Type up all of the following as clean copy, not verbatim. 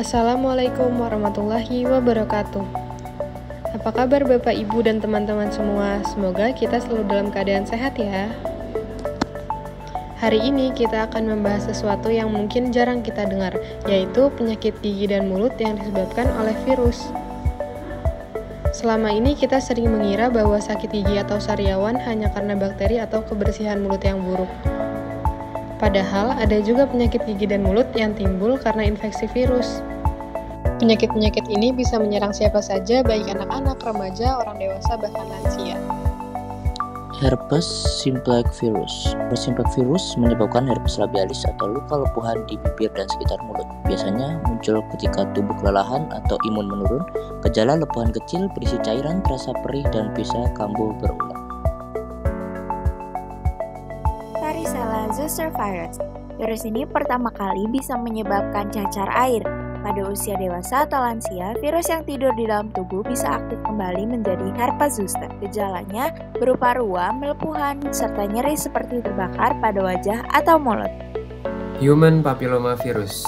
Assalamualaikum warahmatullahi wabarakatuh. Apa kabar Bapak, Ibu, dan teman-teman semua? Semoga kita selalu dalam keadaan sehat ya. Hari ini kita akan membahas sesuatu yang mungkin jarang kita dengar, yaitu penyakit gigi dan mulut yang disebabkan oleh virus. Selama ini kita sering mengira bahwa sakit gigi atau sariawan hanya karena bakteri atau kebersihan mulut yang buruk. Padahal ada juga penyakit gigi dan mulut yang timbul karena infeksi virus. Penyakit-penyakit ini bisa menyerang siapa saja, baik anak-anak, remaja, orang dewasa, bahkan lansia. Herpes simplex virus. Herpes simplex virus menyebabkan herpes labialis atau luka lepuhan di bibir dan sekitar mulut. Biasanya muncul ketika tubuh kelelahan atau imun menurun. Gejala lepuhan kecil berisi cairan, terasa perih, dan bisa kambuh berulang. Varicella zoster virus. Virus ini pertama kali bisa menyebabkan cacar air. Pada usia dewasa atau lansia, virus yang tidur di dalam tubuh bisa aktif kembali menjadi herpes zoster. Gejalanya berupa ruam, melepuhan, serta nyeri seperti terbakar pada wajah atau mulut. Human papilloma virus.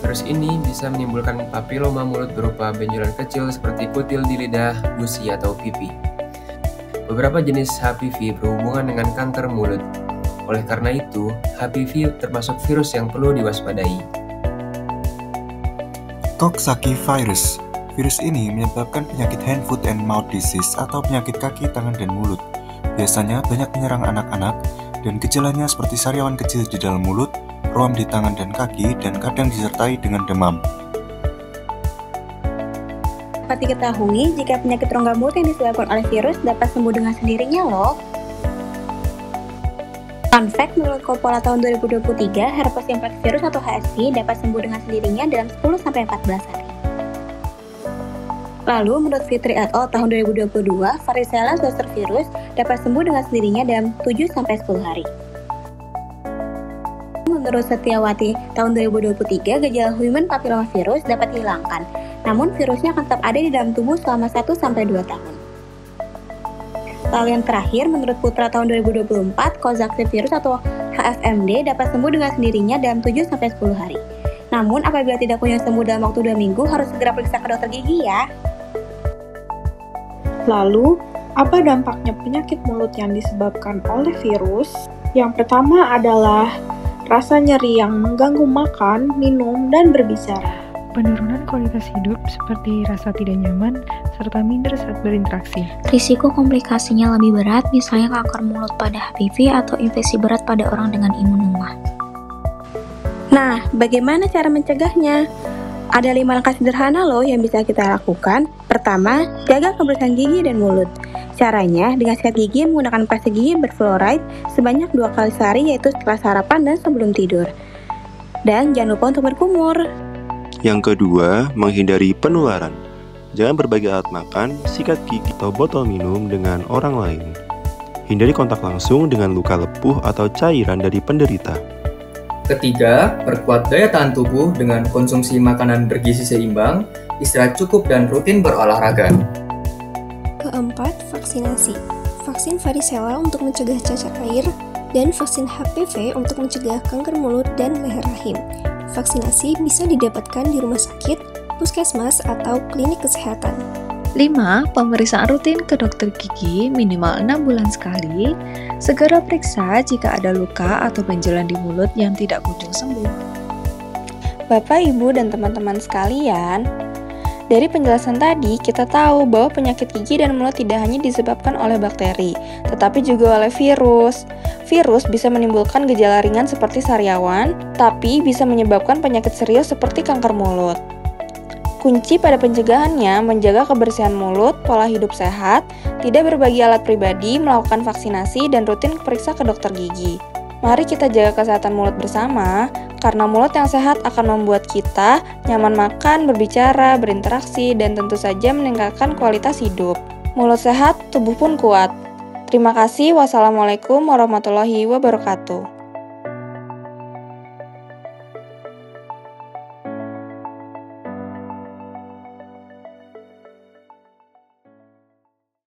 Virus ini bisa menimbulkan papiloma mulut berupa benjolan kecil seperti kutil di lidah, gusi, atau pipi. Beberapa jenis HPV berhubungan dengan kanker mulut. Oleh karena itu, HPV termasuk virus yang perlu diwaspadai. Coxsackie virus. Virus ini menyebabkan penyakit hand, foot, and mouth disease atau penyakit kaki, tangan, dan mulut. Biasanya banyak menyerang anak-anak dan gejalanya seperti sariawan kecil di dalam mulut, ruam di tangan dan kaki, dan kadang disertai dengan demam. Dapat diketahui jika penyakit rongga mulut yang disebabkan oleh virus dapat sembuh dengan sendirinya loh. Fun fact, menurut Coppola tahun 2023, herpes simplex virus atau HSV dapat sembuh dengan sendirinya dalam 10-14 hari. Lalu, menurut Fitri et al. Tahun 2022, Varicella zoster virus dapat sembuh dengan sendirinya dalam 7-10 hari. Menurut Setiawati tahun 2023, gejala human papilloma virus dapat dihilangkan, namun virusnya akan tetap ada di dalam tubuh selama 1-2 tahun. Lalu yang terakhir, menurut Putra tahun 2024, Coxsackie virus atau HFMD dapat sembuh dengan sendirinya dalam 7-10 hari. Namun, apabila tidak punya sembuh dalam waktu 2 minggu, harus segera periksa ke dokter gigi ya. Lalu, apa dampaknya penyakit mulut yang disebabkan oleh virus? Yang pertama adalah rasa nyeri yang mengganggu makan, minum, dan berbicara. Penurunan kualitas hidup seperti rasa tidak nyaman, serta minder saat berinteraksi. Risiko komplikasinya lebih berat, misalnya kanker mulut pada HPV atau infeksi berat pada orang dengan imun lemah. Nah, bagaimana cara mencegahnya? Ada 5 langkah sederhana loh yang bisa kita lakukan. Pertama, jaga kebersihan gigi dan mulut. Caranya, dengan sikat gigi menggunakan pasta gigi berfluoride sebanyak 2 kali sehari, yaitu setelah sarapan dan sebelum tidur. Dan jangan lupa untuk berkumur. Yang kedua, menghindari penularan. Jangan berbagi alat makan, sikat gigi, atau botol minum dengan orang lain. Hindari kontak langsung dengan luka lepuh atau cairan dari penderita. Ketiga, perkuat daya tahan tubuh dengan konsumsi makanan bergizi seimbang, istirahat cukup, dan rutin berolahraga. Keempat, vaksinasi. Vaksin varicella untuk mencegah cacar air, dan vaksin HPV untuk mencegah kanker mulut dan leher rahim. Vaksinasi bisa didapatkan di rumah sakit, puskesmas, atau klinik kesehatan. 5. Pemeriksaan rutin ke dokter gigi minimal 6 bulan sekali. Segera periksa jika ada luka atau benjolan di mulut yang tidak kunjung sembuh. Bapak, Ibu, dan teman-teman sekalian, dari penjelasan tadi, kita tahu bahwa penyakit gigi dan mulut tidak hanya disebabkan oleh bakteri, tetapi juga oleh virus. Virus bisa menimbulkan gejala ringan seperti sariawan, tapi bisa menyebabkan penyakit serius seperti kanker mulut. Kunci pada pencegahannya menjaga kebersihan mulut, pola hidup sehat, tidak berbagi alat pribadi, melakukan vaksinasi, dan rutin periksa ke dokter gigi. Mari kita jaga kesehatan mulut bersama, karena mulut yang sehat akan membuat kita nyaman makan, berbicara, berinteraksi, dan tentu saja meningkatkan kualitas hidup. Mulut sehat, tubuh pun kuat. Terima kasih. Wassalamualaikum warahmatullahi wabarakatuh.